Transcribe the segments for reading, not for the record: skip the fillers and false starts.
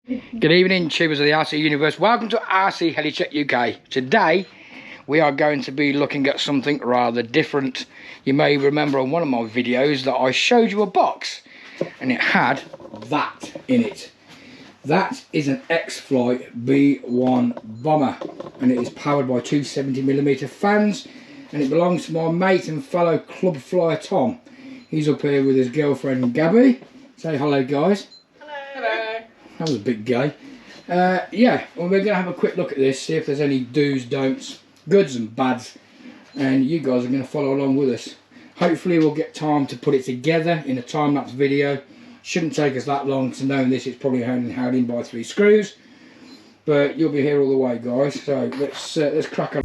Good evening, tubers of the RC universe. Welcome to RC Helicheck UK. Today we are going to be looking at something rather different. You may remember on one of my videos that I showed you a box and it had that in it. That is an XFly B1 bomber and it is powered by two 70mm fans, and it belongs to my mate and fellow club flyer Tom. He's up here with his girlfriend Gabby. Say hello, guys. Hello. That was a big guy. Yeah, well, we're going to have a quick look at this, see if there's any do's, don'ts, goods and bads, and you guys are going to follow along with us. Hopefully we'll get time to put it together in a time-lapse video. Shouldn't take us that long to know this. It's probably held in by 3 screws, but you'll be here all the way, guys. So let's crack on.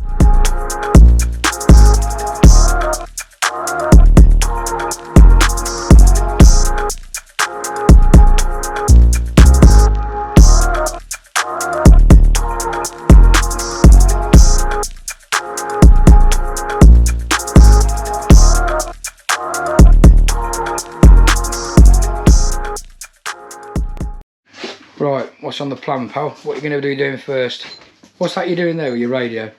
Right, what's on the plan, pal? What are you going to be doing first? What's that you're doing there with your radio?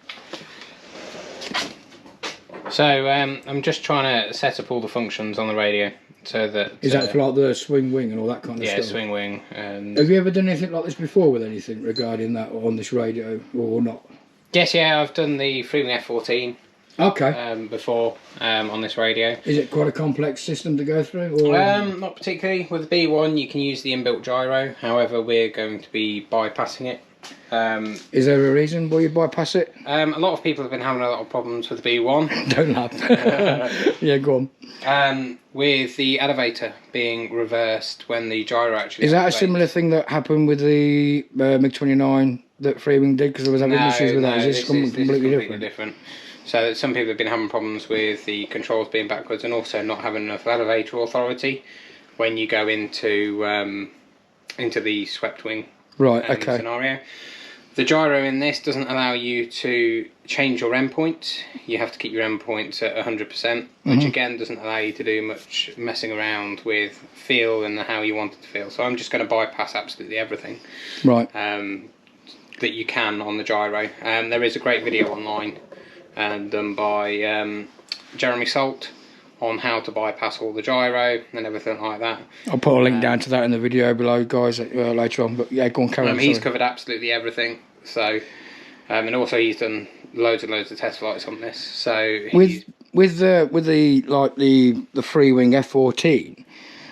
So I'm just trying to set up all the functions on the radio so that... Is that for like the swing wing and all that kind of stuff? Yeah, swing wing. And have you ever done anything like this before with anything regarding that on this radio or not? yes, yeah, I've done the Freewing F14 before on this radio. Is it quite a complex system to go through? Or? Not particularly. With the B1 you can use the inbuilt gyro, however we're going to be bypassing it. Is there a reason why you bypass it? A lot of people have been having a lot of problems with the B1. Don't laugh. Yeah, go on. With the elevator being reversed when the gyro actually... Is that a similar thing that happened with the MiG-29 that Freewing did? Because there was having issues with that. Is this completely different? So some people have been having problems with the controls being backwards and also not having enough elevator authority when you go into the swept wing scenario. The gyro in this doesn't allow you to change your endpoint. You have to keep your endpoints at 100%, which again doesn't allow you to do much messing around with feel and how you want it to feel. So I'm just going to bypass absolutely everything. Right. That you can on the gyro. There is a great video online done by Jeremy Salt on how to bypass all the gyro and everything like that. I'll put a link down to that in the video below, guys, later on. But yeah, go on, carry on. He's covered absolutely everything. So, and also he's done loads and loads of test flights on this. So with the free wing F14,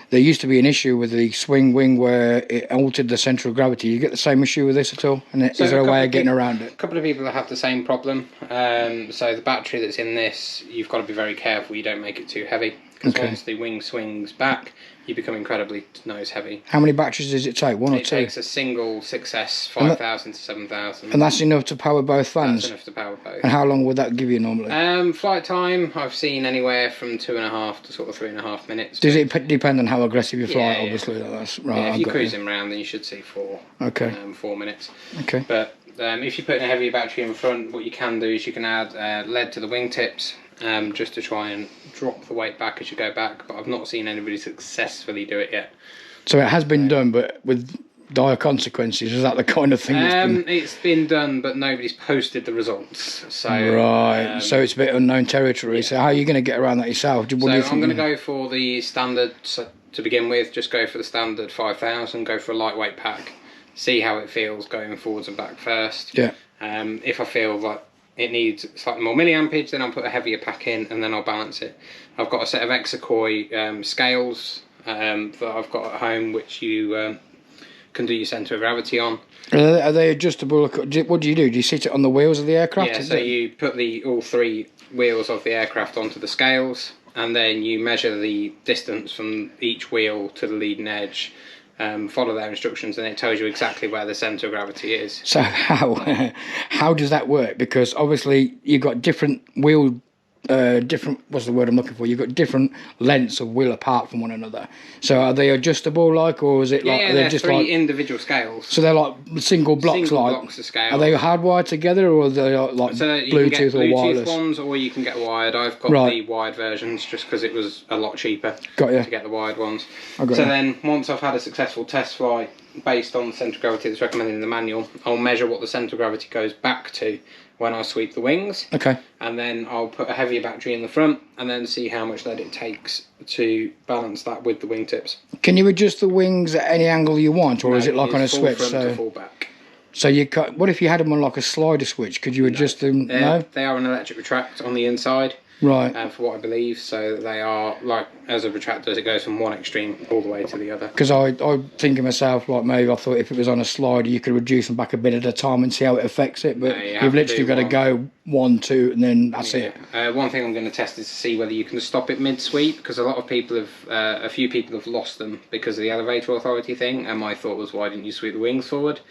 there used to be an issue with the swing wing where it altered the centre of gravity. You get the same issue with this at all? And is there a way of getting around it? A couple of people have the same problem. So the battery that's in this, you've got to be very careful you don't make it too heavy. Because once the wing swings back, you become incredibly nose heavy. How many batteries does it take? One or two? It takes a single 6S 5000 to 7000. And that's enough to power both fans? That's enough to power both. And how long would that give you normally? Flight time, I've seen anywhere from 2.5 to sort of 3.5 minutes. Does it depend on how aggressive you fly, obviously? Yeah. That's right. Yeah, if you're cruising around, then you should see 4 minutes. Okay. But if you put in a heavier battery in front, what you can do is you can add lead to the wingtips just to try and drop the weight back as you go back. But I've not seen anybody successfully do it yet. So it has been done, but with dire consequences. Is that the kind of thing? It's been done, but nobody's posted the results. So right. So it's a bit unknown territory. Yeah. So how are you going to get around that yourself? I'm going to go for the standard to begin with. Just go for the standard 5000. Go for a lightweight pack. See how it feels going forwards and back first. Yeah. If I feel like it needs slightly more milliampage, then I'll put a heavier pack in and then I'll balance it. I've got a set of XFly scales that I've got at home, which you can do your centre of gravity on. Are they adjustable? What do? Do you sit it on the wheels of the aircraft? Yeah, so you put all 3 wheels of the aircraft onto the scales, and then you measure the distance from each wheel to the leading edge. Follow their instructions and it tells you exactly where the centre of gravity is. So how does that work? Because obviously you've got different wheel what's the word I'm looking for? You've got different lengths of wheel apart from one another. So are they adjustable, like, or is it like they're just 3 like individual scales? So they're like single blocks, blocks of scale. Are they hardwired together, or are they like Bluetooth or wireless? Ones, or you can get wired. I've got the wired versions just because it was a lot cheaper to get the wired ones. Then once I've had a successful test flight based on the centre of gravity that's recommended in the manual, I'll measure what the centre of gravity goes back to when I sweep the wings. Okay. And then I'll put a heavier battery in the front and then see how much lead it takes to balance that with the wingtips. Can you adjust the wings at any angle you want, or is it like on a switch? Full front to full back. So you cut. What if you had them on like a slider switch? Could you adjust them? No, they are an electric retract on the inside. Right. For what I believe, so they are like, as a retractor, it goes from one extreme all the way to the other. Because I think of myself, like maybe I thought if it was on a slider, you could reduce them back a bit at a time and see how it affects it. But you've literally got to go 1, 2, and then that's it. One thing I'm going to test is to see whether you can stop it mid-sweep, because a lot of people have, a few people have lost them because of the elevator authority thing, and my thought was, why didn't you sweep the wings forward?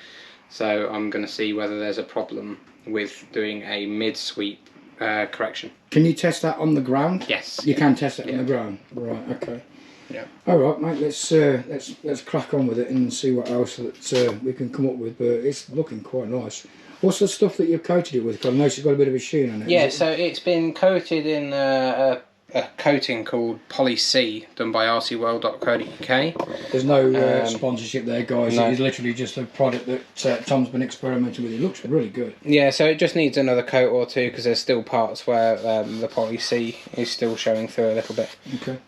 So I'm going to see whether there's a problem with doing a mid-sweep correction. Can you test that on the ground? Yes. You can test it on the ground. Right. Okay. Yeah. All right, mate. Let's crack on with it and see what else that we can come up with. But it's looking quite nice. What's the stuff that you've coated it with? Because I noticed it's got a bit of a sheen on it. Yeah. So it's been coated in a coating called Poly C, done by rcworld.co.uk. There's no sponsorship there, guys. No. It's literally just a product that Tom's been experimenting with. It looks really good. Yeah, so it just needs another coat or two, because there's still parts where the Poly C is still showing through a little bit. Okay.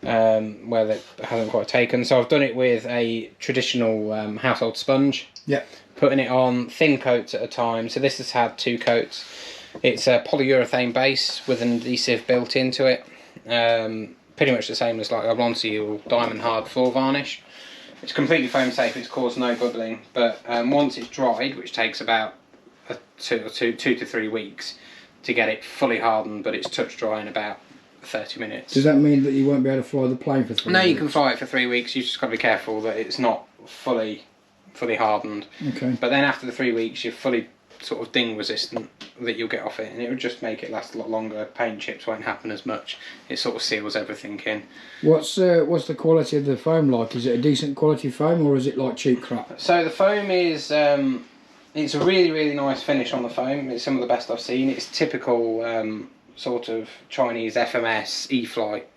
Where it hasn't quite taken. So I've done it with a traditional household sponge. Yeah. Putting it on thin coats at a time. So this has had 2 coats. It's a polyurethane base with an adhesive built into it. Pretty much the same as like a Ronseal diamond hard floor varnish. It's completely foam safe, it's caused no bubbling, but once it's dried, which takes about 2 to 3 weeks to get it fully hardened, but it's touch dry in about 30 minutes. Does that mean that you won't be able to fly the plane for 3 weeks? No, you can fly it for 3 weeks, you've just got to be careful that it's not fully hardened. Okay. But then after the 3 weeks, you're fully sort of ding resistant that you'll get off it, and it will just make it last a lot longer. Paint chips won't happen as much. It sort of seals everything in. What's the quality of the foam like? Is it a decent quality foam, or is it like cheap crap? So the foam is it's a really nice finish on the foam. It's some of the best I've seen. It's typical sort of Chinese FMS E-flight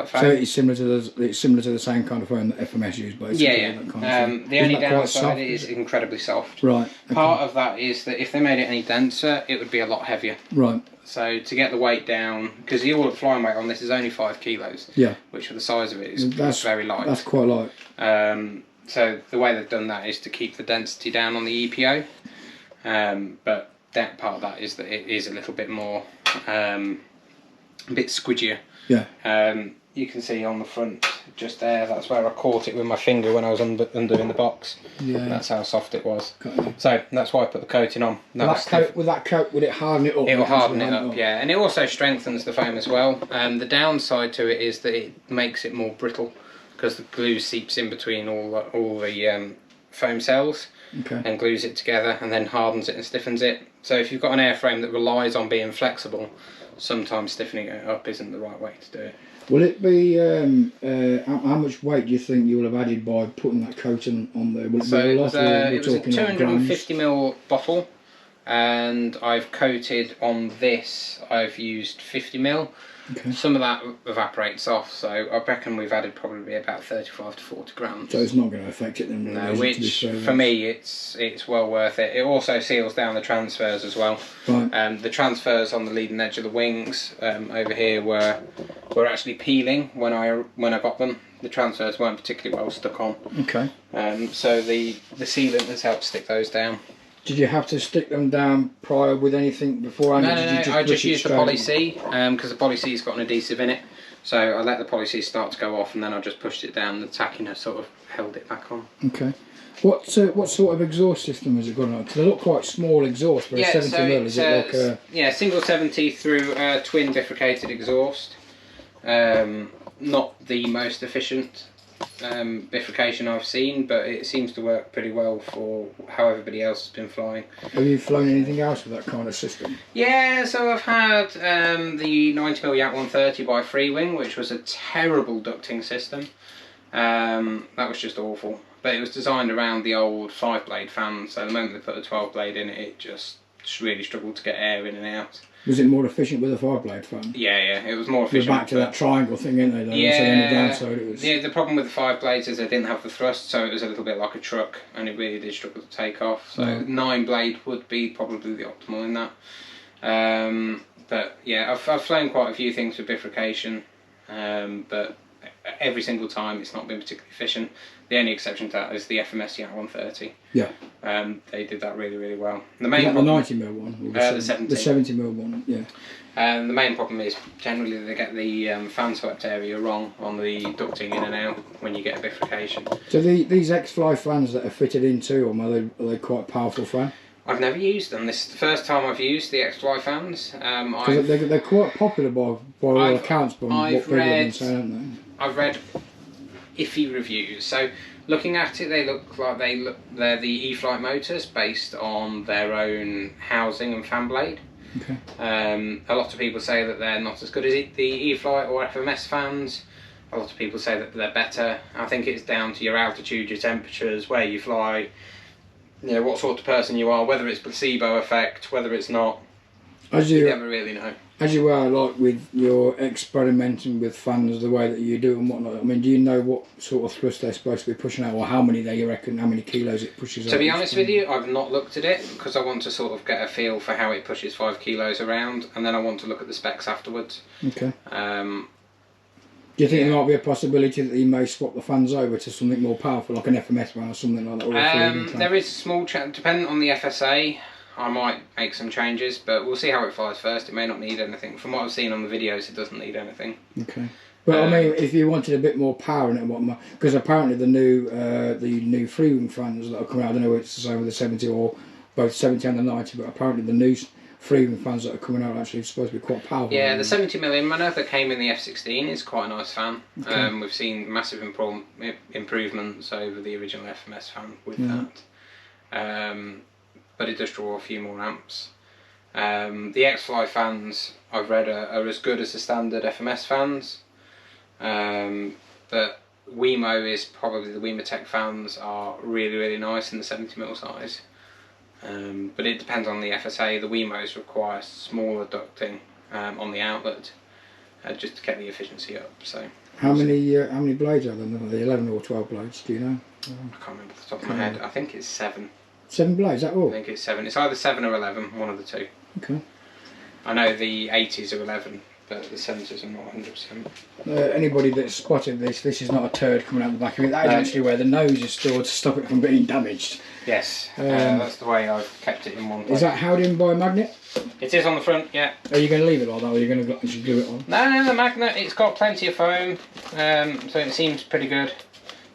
foam. So it's similar to the same kind of foam that FMS use, basically. Yeah. That kind of the only downside is incredibly soft. Right. Okay. Part of that is that if they made it any denser, it would be a lot heavier. Right. So to get the weight down, because the all-up flying weight on this is only 5 kilos. Yeah. Which for the size of it is very light. That's quite light. So the way they've done that is to keep the density down on the EPO. But that part of that is that it is a little bit more, a bit squidgier. Yeah. You can see on the front just there, that's where I caught it with my finger when I was undoing the box. Yeah. That's how soft it was. So that's why I put the coating on. With that coat, would it harden it up? It will harden it up, yeah. And it also strengthens the foam as well. The downside to it is that it makes it more brittle, because the glue seeps in between all the foam cells. Okay. And glues it together and then hardens it and stiffens it. So if you've got an airframe that relies on being flexible, sometimes stiffening it up isn't the right way to do it. Will it be, how much weight do you think you will have added by putting that coating on there? Will it be a lot, it was a 250ml bottle, and I've coated on this, I've used 50ml. Okay. Some of that evaporates off, so I reckon we've added probably about 35 to 40 grams. So it's not going to affect it then? Really, no, which for me it's well worth it. It also seals down the transfers as well. Right. The transfers on the leading edge of the wings over here were actually peeling when I got them. The transfers weren't particularly well stuck on. Okay. So the sealant has helped stick those down. Did you have to stick them down prior with anything beforehand? No. I just used the Poly C because the Poly C's got an adhesive in it. So I let the Poly C start to go off, and then I just pushed it down. The tacking has sort of held it back on. Okay. What sort of exhaust system has it got on? Because they look quite small exhaust, but a 70mm. Is it like a... Yeah, single 70 through twin bifurcated exhaust. Not the most efficient bifurcation I've seen, but it seems to work pretty well for how everybody else has been flying. Have you flown anything else with that kind of system? Yeah, so I've had the 90mm Yak 130 by Freewing, which was a terrible ducting system. That was just awful, but it was designed around the old 5-blade fan, so the moment they put a 12 blade in it, it just really struggled to get air in and out. Was it more efficient with a 5-blade fan? Yeah, it was more efficient. We're back to that triangle thing, isn't they? Yeah, the problem with the 5 blades is they didn't have the thrust, so it was a little bit like a truck, and it really did struggle to take off. So 9 blade would be probably the optimal in that. But yeah, I've flown quite a few things with bifurcation, but every single time it's not been particularly efficient. The only exception to that is the FMS Yak 130. Yeah. They did that really well. The main the 90mm one? Or the 70. The 70mm one, yeah. The main problem is generally they get the fan swept area wrong on the ducting in and out when you get a bifurcation. So these XFly fans that are fitted into them, are they quite powerful fan? I've never used them. This is the first time I've used the XFly fans. Because they're quite popular by all accounts, but what people have been saying, aren't they? I've read iffy reviews. So looking at it, they look like they're the eFlight motors based on their own housing and fan blade. Okay. A lot of people say that they're not as good as the eFlight or FMS fans. A lot of people say that they're better. I think it's down to your altitude, your temperatures, where you fly, you know, what sort of person you are, whether it's placebo effect, whether it's not. You never really know. As you are, like with your experimenting with fans the way that you do and whatnot, I mean, do you know what sort of thrust they're supposed to be pushing out, or how many you reckon, how many kilos it pushes out? To be honest with you, I've not looked at it because I want to sort of get a feel for how it pushes 5 kilos around, and then I want to look at the specs afterwards. Okay. Do you think there might be a possibility that you may swap the fans over to something more powerful, like an FMS fan or something like that? There is a small chance, depending on the FSA, I might make some changes, but we'll see how it flies first. It may not need anything. From what I've seen on the videos, it doesn't need anything. Okay. But I mean, if you wanted a bit more power in it, because apparently the new free-wing fans that are coming out, I don't know if it's the same with the 70 or both 70 and the 90, but apparently the new free-wing fans that are coming out are actually supposed to be quite powerful. Yeah, the 70mm that came in the F16 is quite a nice fan. Okay. We've seen massive improvements over the original FMS fan with that. But it does draw a few more amps. The XFly fans I've read are as good as the standard FMS fans, but Wemo is probably, the Wematech fans are really nice in the 70mm size, but it depends on the FSA. The Wemos require smaller ducting on the outlet just to get the efficiency up. So how many blades are there? Are they 11 or 12 blades? Do you know? I can't remember off the top of my head. I think it's 7. 7 blades, is that all? I think it's 7. It's either 7 or 11, one of the two. Okay. I know the 80s are 11, but the 70s are not 100%. Anybody that's spotted this is not a turd coming out the back of it. That is actually where the nose is stored to stop it from being damaged. Yes, that's the way I've kept it in one place. Is that held in by a magnet? It is on the front, yeah. Are you going to leave it like that, or are you going to actually glue it on? No, the magnet, it's got plenty of foam, so it seems pretty good.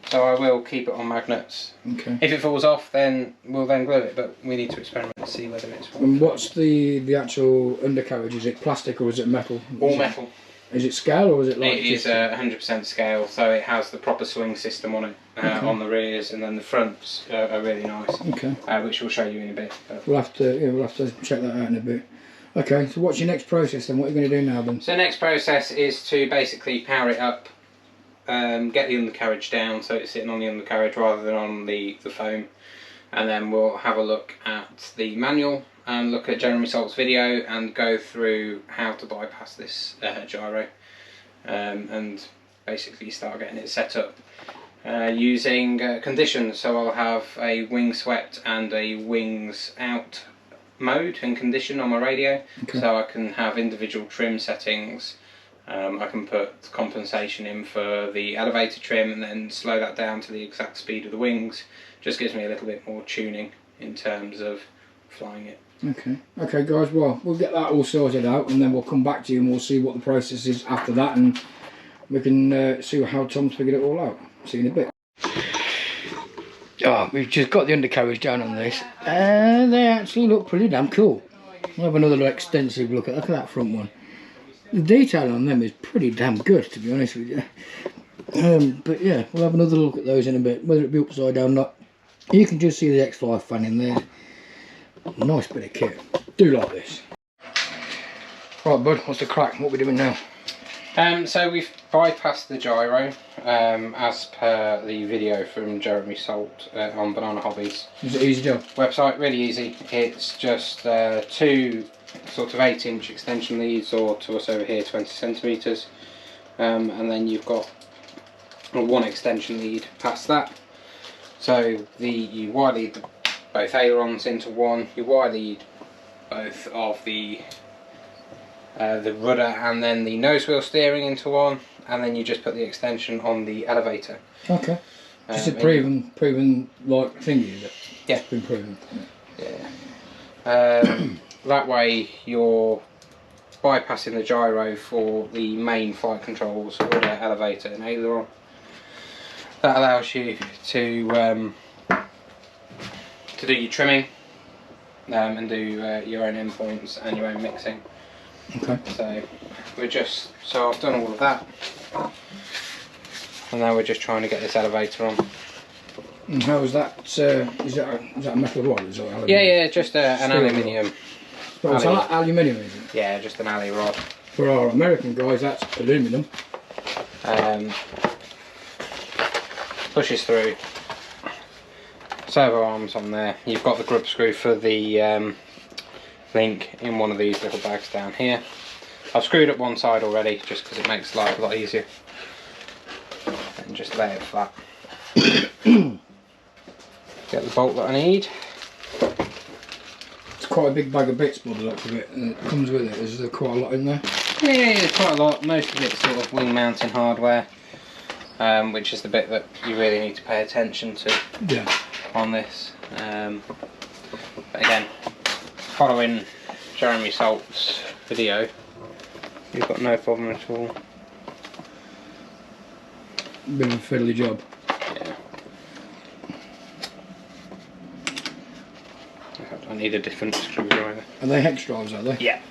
So I will keep it on magnets. Okay. If it falls off, then we'll glue it, but we need to experiment to see whether it's... And what's the actual undercarriage? Is it plastic or is it metal? All metal. Is it scale or is it like... It is 100% scale, so it has the proper swing system on it, on the rears, and then the fronts are really nice. Okay. Which we'll show you in a bit. We'll have to check that out in a bit. Okay, so what's your next process then? What are you going to do now then? So the next process is to basically power it up. Get the undercarriage down so it's sitting on the undercarriage rather than on the foam, and then we'll have a look at the manual and look at Jeremy Salt's video and go through how to bypass this gyro and basically start getting it set up using conditions. So I'll have a wing swept and a wings out mode and condition on my radio, so I can have individual trim settings. I can put compensation in for the elevator trim and then slow that down to the exact speed of the wings. Just gives me a little bit more tuning in terms of flying it. Okay guys, well we'll get that all sorted out and then we'll come back to you and we'll see what the process is after that, and we can see how Tom's figured it all out. See you in a bit. Oh, we've just got the undercarriage down on this and they actually look pretty damn cool. We'll have another extensive look at that front one. The detail on them is pretty damn good, to be honest with you. But yeah, we'll have another look at those in a bit, whether it be upside down or not. You can just see the XFly fan in there. Nice bit of kit. Do like this. Right bud, what's the crack? What are we doing now? So we've bypassed the gyro as per the video from Jeremy Salt on Banana Hobbies. Is it easy job? Website, really easy. It's just 2 sort of 8-inch extension leads, or to us over here 20 centimetres, and then you've got one extension lead past that. So you wire lead both ailerons into one, you wire lead both of the rudder and then the nose wheel steering into one, and then you just put the extension on the elevator. Okay. Just a proven like thingy, is it? Yeah. It's been proven. Yeah. That way you're bypassing the gyro for the main flight controls, rudder, elevator and aileron. That allows you to do your trimming and do your own endpoints and your own mixing. Okay. So I've done all of that, and now we're just trying to get this elevator on. And how is that? Is that a metal rod? Is it aluminium? Yeah, just an aluminium. Oh, it's aluminium, is it? Yeah, just an alley rod. For our American guys, that's aluminum. Pushes through. Servo arms on there. You've got the grub screw for the link in one of these little bags down here. I've screwed up one side already just because it makes life a lot easier. And just lay it flat. Get the bolt that I need. It's quite a big bag of bits by the look of it, and it comes with it. Is there quite a lot in there? Yeah, there's quite a lot. Most of it's sort of wing mounting hardware, which is the bit that you really need to pay attention to on this. But again, following Jeremy Salt's video, you've got no problem at all. Bit of a fiddly job. Yeah. I need a different screwdriver. Are they hex drives, are they? Yeah.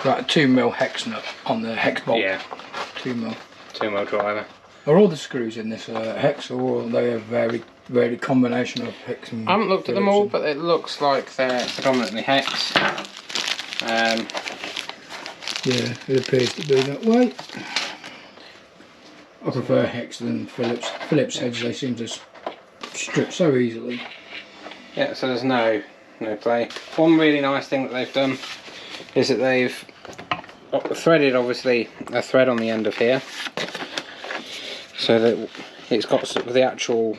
Right, a 2mm hex nut on the hex bolt. Yeah. 2mm. 2mm driver. Are all the screws in this hex, or are they a varied combination of hex and I haven't looked at them all, but it looks like they're predominantly hex. Yeah, it appears to be that way. I prefer hex than Phillips. Phillips heads, they seem to strip so easily. Yeah, so there's no play. One really nice thing that they've done is that they've threaded, obviously, a thread on the end of here, so that it's got the actual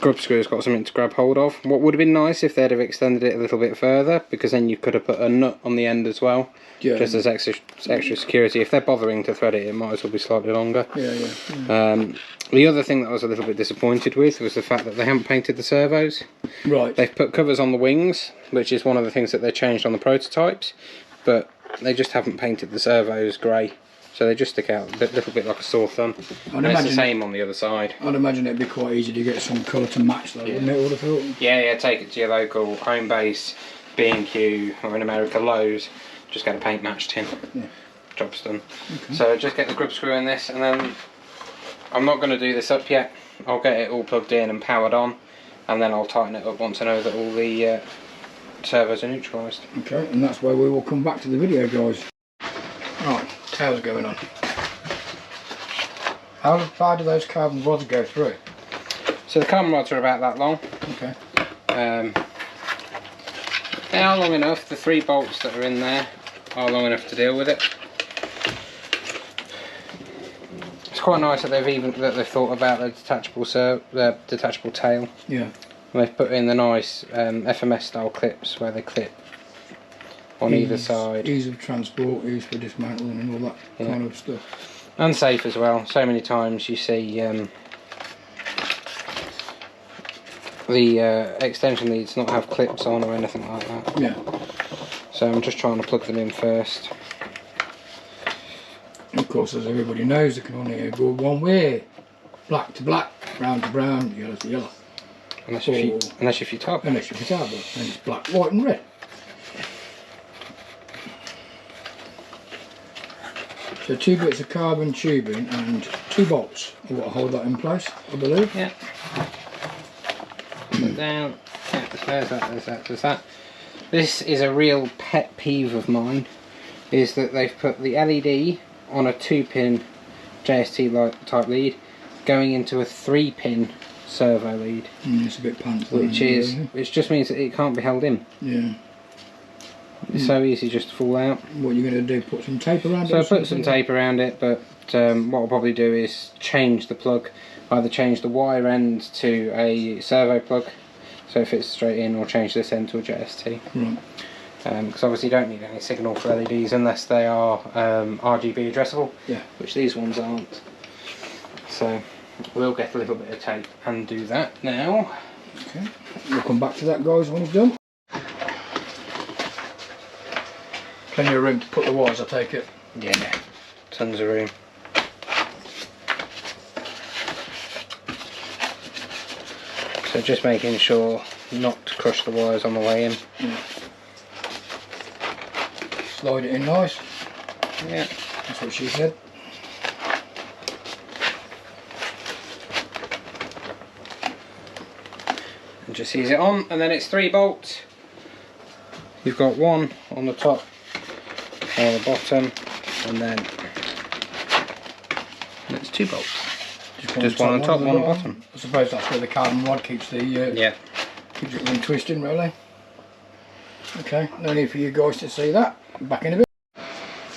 grub screw's got something to grab hold of. What would have been nice if they'd have extended it a little bit further, because then you could have put a nut on the end as well, just as extra security. If they're bothering to thread it, it might as well be slightly longer. Yeah. The other thing that I was a little bit disappointed with was the fact that they haven't painted the servos. Right. They've put covers on the wings, which is one of the things that they changed on the prototypes, but they just haven't painted the servos grey. So they just stick out a little bit like a sore thumb. And it's the same on the other side. I'd imagine it'd be quite easy to get some colour to match though, wouldn't it, I would have thought? Yeah, take it to your local home base, B&Q, or in America, Lowe's. Just get a paint match tin. Yeah. Job's done. Okay. So just get the grub screw in this, and then I'm not going to do this up yet. I'll get it all plugged in and powered on, and then I'll tighten it up once I know that all the servos are neutralised. Okay, and that's where we will come back to the video, guys. Right, tails going on. How far do those carbon rods go through? So the carbon rods are about that long. Okay. They are long enough. The 3 bolts that are in there are long enough to deal with it. It's quite nice that they've thought about the detachable tail. Yeah. And they've put in the nice FMS style clips where they clip on either side. Ease of transport, ease for dismantling and all that kind of stuff. And safe as well. So many times you see the extension leads not have clips on or anything like that. Yeah. So I'm just trying to plug them in first. Of course, as everybody knows, they can only go one way. Black to black, brown to brown, yellow to yellow. Unless if you top. Unless you turbo, then it's black, white and red. So 2 bits of carbon tubing and 2 bolts are what hold that in place, I believe. Yeah. Put it down. Yeah, there's that. This is a real pet peeve of mine, is that they've put the LED on a 2-pin JST type lead going into a 3-pin servo lead. It's a bit pants. Which just means that it can't be held in. Yeah. It's so easy just to fall out. What are you going to do? Put some tape around it? So I put some tape around it, but what I'll probably do is change the plug. Either change the wire end to a servo plug, so it fits straight in, or change this end to a JST. Right. Because obviously you don't need any signal for LEDs unless they are RGB addressable, yeah, which these ones aren't. So we'll get a little bit of tape and do that now. Okay, we'll come back to that, guys, when it's done. Plenty of room to put the wires, I take it? Yeah, tons of room. So just making sure not to crush the wires on the way in. Yeah. Slide it in nice. Yeah. That's what she said. And just ease it on, and then it's 3 bolts. You've got one on the top, one on the bottom, and then it's 2 bolts. Just one on top, one on the bottom. I suppose that's where the carbon rod keeps the yeah, keeps it from twisting, really. Okay, no need for you guys to see that. Back in a bit.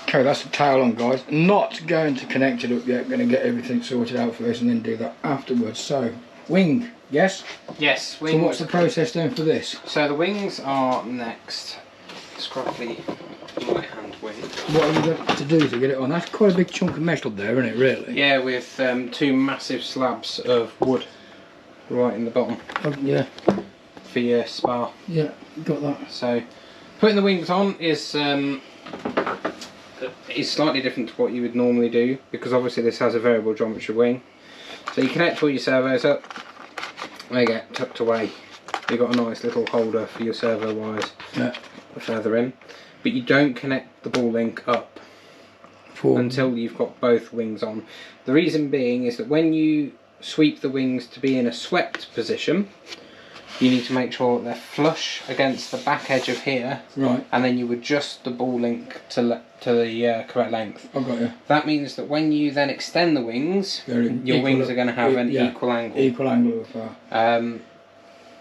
Okay, that's the tail on, guys. Not going to connect it up yet. Going to get everything sorted out first and then do that afterwards. So, wing, yes? Yes, wing. So what's the process then for this? So the wings are next. Scruffy right hand wing. What have you got to do to get it on? That's quite a big chunk of metal there, isn't it, really? Yeah, with 2 massive slabs of wood right in the bottom. Oh, yeah. For your spar. Yeah, got that. So putting the wings on is slightly different to what you would normally do, because obviously this has a variable geometry wing. So you connect all your servos up, they get tucked away. You've got a nice little holder for your servo wires, yeah, further in, but you don't connect the ball link up until you've got both wings on. The reason being is that when you sweep the wings to be in a swept position, you need to make sure that they're flush against the back edge of here, right, and then you adjust the ball link to the correct length. I've got you. That means that when you then extend the wings, your wings are going to have an equal angle. Equal angle of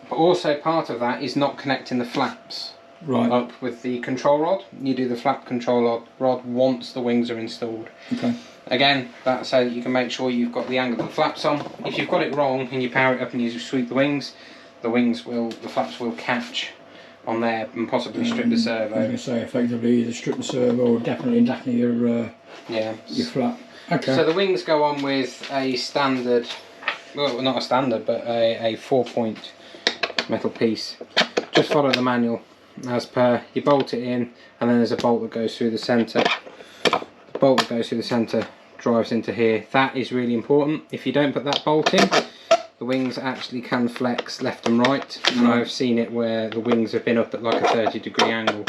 but also part of that is not connecting the flaps up with the control rod. You do the flap control rod once the wings are installed. Okay. Again, that's so that you can make sure you've got the angle of the flaps on. If you've got it wrong and you power it up and you sweep the flaps will catch on there and possibly strip the servo. I was going to say, effectively either strip the servo or definitely your flap. Okay. So the wings go on with a standard, well, not a standard, but a 4-point metal piece. Just follow the manual as per. You bolt it in, and then there's a bolt that goes through the centre. The bolt that goes through the centre drives into here. That is really important. If you don't put that bolt in, the wings actually can flex left and right, and I've seen it where the wings have been up at like a 30-degree angle,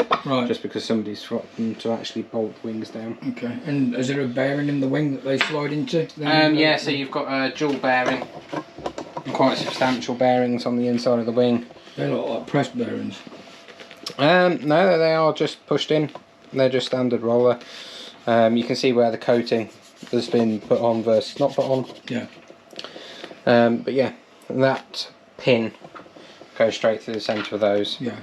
just because somebody's forgotten to actually bolt the wings down. Okay, and is there a bearing in the wing that they slide into? Yeah, so you've got a dual bearing, quite substantial bearings on the inside of the wing. They look like pressed bearings. No, they are just pushed in. They're just standard roller. You can see where the coating has been put on versus not put on. Yeah. But yeah, that pin goes straight through the centre of those. Yeah.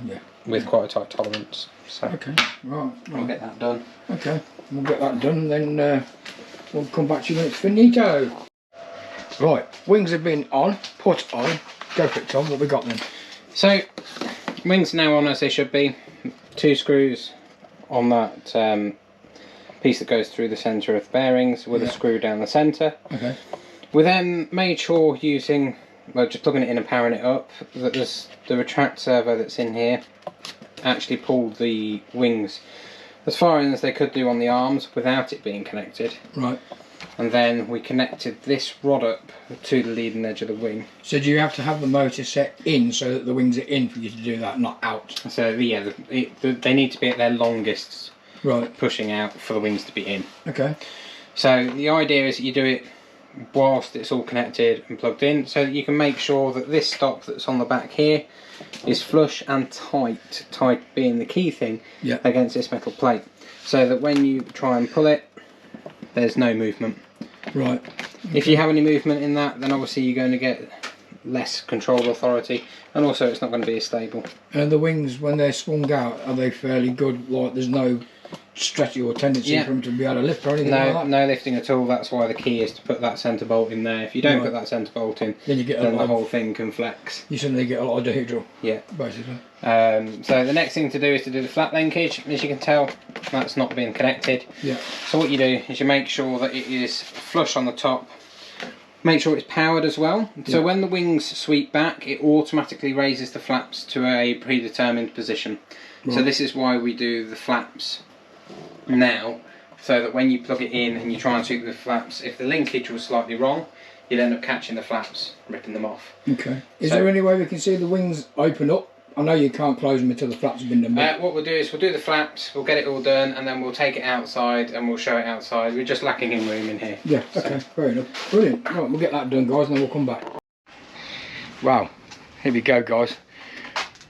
With quite a tight tolerance. So okay, right. We'll get that done. Okay, we'll get that done, then we'll come back to you when it's finito. Right, wings have been put on. Go for it, Tom. What we got then? So, wings now on as they should be. 2 screws on that piece that goes through the centre of the bearings with a screw down the centre. Okay. We then made sure using, well, just plugging it in and powering it up, that the retract servo that's in here actually pulled the wings as far in as they could do on the arms without it being connected. Right. And then we connected this rod up to the leading edge of the wing. So do you have to have the motor set in so that the wings are in for you to do that, not out? So yeah, they need to be at their longest, pushing out for the wings to be in. Okay. So the idea is that you do it whilst it's all connected and plugged in, so that you can make sure that this stop that's on the back here is flush and tight being the key thing, against this metal plate, so that when you try and pull it, there's no movement. Right. If you have any movement in that, then obviously you're going to get less control authority, and also it's not going to be as stable. And the wings, when they're swung out, are they fairly good? Like there's no stretchy or tendency for them to be able to lift or anything like that? No lifting at all. That's why the key is to put that centre bolt in there. If you don't put that centre bolt in, then the whole thing can flex. You suddenly get a lot of dihedral. Yeah. Basically. So the next thing to do is to do the flat linkage. As you can tell, that's not being connected. Yeah. So what you do is you make sure that it is flush on the top. Make sure it's powered as well. So when the wings sweep back, it automatically raises the flaps to a predetermined position. Right. So this is why we do the flaps now, so that when you plug it in and you try and sweep the flaps, if the linkage was slightly wrong, you'd end up catching the flaps, ripping them off. Okay. Is there any way we can see the wings open up? I know you can't close them until the flaps have been done. What we'll do is we'll do the flaps, we'll get it all done, and then we'll take it outside and we'll show it outside. We're just lacking in room in here. Yeah, okay, fair enough. Brilliant. Right, we'll get that done, guys, and then we'll come back. Wow, here we go, guys.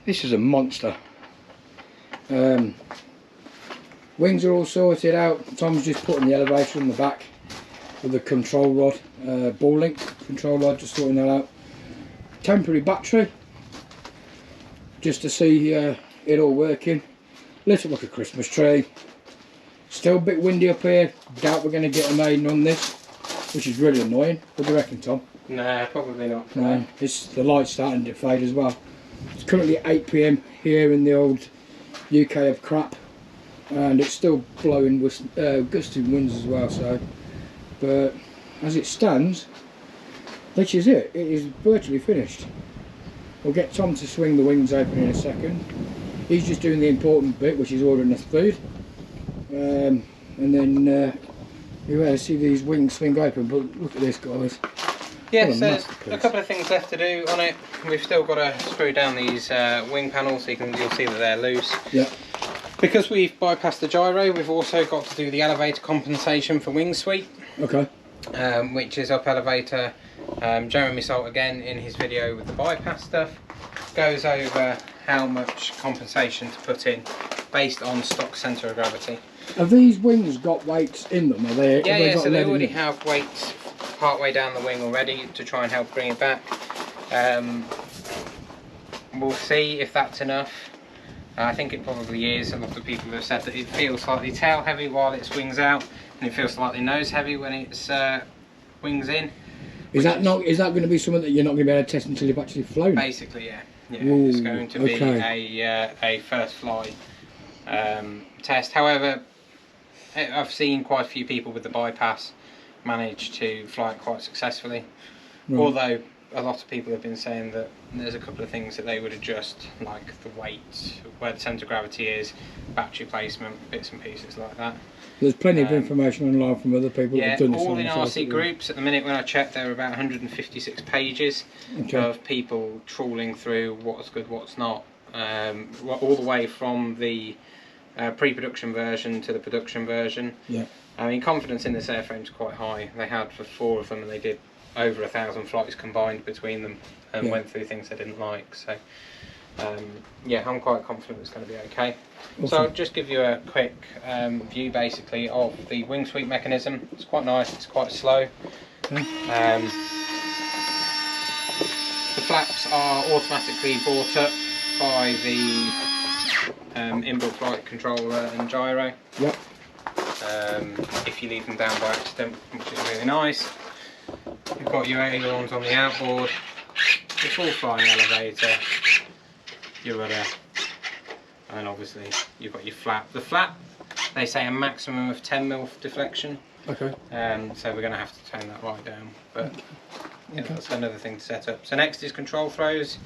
This is a monster. Wings are all sorted out. Tom's just putting the elevator in the back with the control rod, ball link control rod, just sorting that out. Temporary battery, just to see it all working. Lit up like a Christmas tree. Still a bit windy up here. Doubt we're going to get a maiden on this, which is really annoying. What do you reckon, Tom? Nah, probably not. No, it's the light's starting to fade as well. It's currently 8 PM here in the old UK of crap, and it's still blowing gusty winds as well. So, but as it stands, this is it. It is virtually finished. We'll get Tom to swing the wings open in a second. He's just doing the important bit, which is ordering us food, and then you better see these wings swing open. But look at this, guys. Yes, there's a couple of things left to do on it. We've still got to screw down these wing panels, so you'll see that they're loose. Yeah. Because we've bypassed the gyro, we've also got to do the elevator compensation for wing sweep. Okay. Which is up elevator. Jeremy Salt, again, in his video with the bypass stuff, goes over how much compensation to put in based on stock centre of gravity. Have these wings got weights in them? Are they? Yeah, so they already have weights part way down the wing already to try and help bring it back. We'll see if that's enough. I think it probably is. A lot of people have said that it feels slightly tail heavy while it swings out, and it feels slightly nose heavy when it's wings in. Is that going to be something that you're not going to be able to test until you've actually flown? Basically, yeah. Ooh, it's going to be a first fly test. However, I've seen quite a few people with the bypass manage to fly it quite successfully. Right. Although a lot of people have been saying that there's a couple of things that they would adjust, like the weight, where the centre of gravity is, battery placement, bits and pieces like that. There's plenty of information online from other people that have done this. Yeah, all in RC groups. At the minute when I checked, there were about 156 pages of people trawling through what's good, what's not, all the way from the pre-production version to the production version. Yeah. I mean, confidence in this airframe is quite high. They had for 4 of them, and they did over 1,000 flights combined between them, and went through things they didn't like. So, yeah, I'm quite confident it's going to be okay. Awesome. So I'll just give you a quick view, basically, of the wing sweep mechanism. It's quite nice. It's quite slow. Okay. The flaps are automatically brought up by the inbuilt flight controller and gyro. Yep. If you leave them down by accident, which is really nice. You've got your ailerons on the outboard, your full flying elevator, your rudder, and obviously you've got your flap. The flap, they say a maximum of 10mm deflection. Okay. So we're going to have to tone that right down, but yeah, that's another thing to set up. So next is control throws,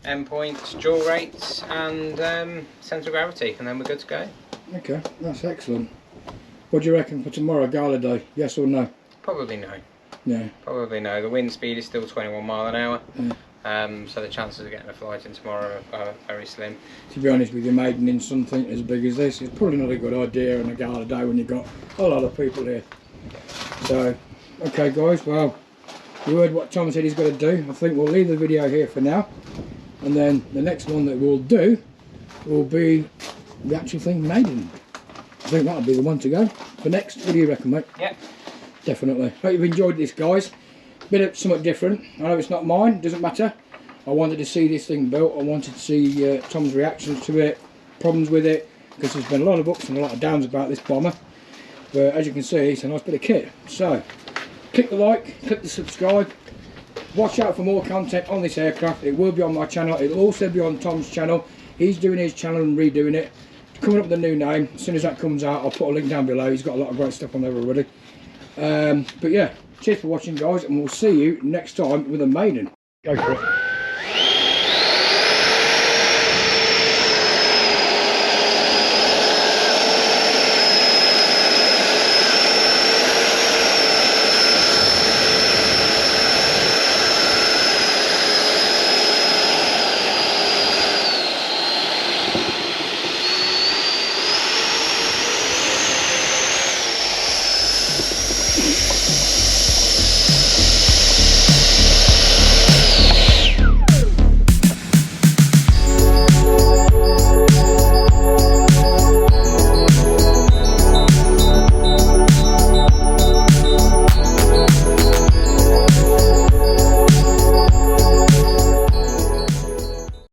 endpoints, yaw rates, and centre of gravity, and then we're good to go. Okay, that's excellent. What do you reckon for tomorrow, gala day? Yes or no? Probably no. Yeah. Probably no. The wind speed is still 21 mile an hour. Yeah. So the chances of getting a flight in tomorrow are very slim. To be honest with you, maiden in something as big as this is probably not a good idea on a gala day when you've got a lot of people here. So, okay guys, well, you heard what Tom said he's got to do. I think we'll leave the video here for now. And then the next one that we'll do will be the actual thing, maiden. I think that'll be the one to go for next. What do you reckon, mate? Yeah. Definitely. Hope you've enjoyed this, guys. bit of something different. I know it's not mine, doesn't matter. I wanted to see this thing built. I wanted to see Tom's reactions to it, problems with it, because there's been a lot of ups and a lot of downs about this bomber. But as you can see, it's a nice bit of kit. So, click the like, click the subscribe. Watch out for more content on this aircraft. It will be on my channel. It'll also be on Tom's channel. He's doing his channel and redoing it. Coming up with a new name. As soon as that comes out, I'll put a link down below. He's got a lot of great stuff on there already. But yeah, cheers for watching, guys, and we'll see you next time with a maiden. Go for it.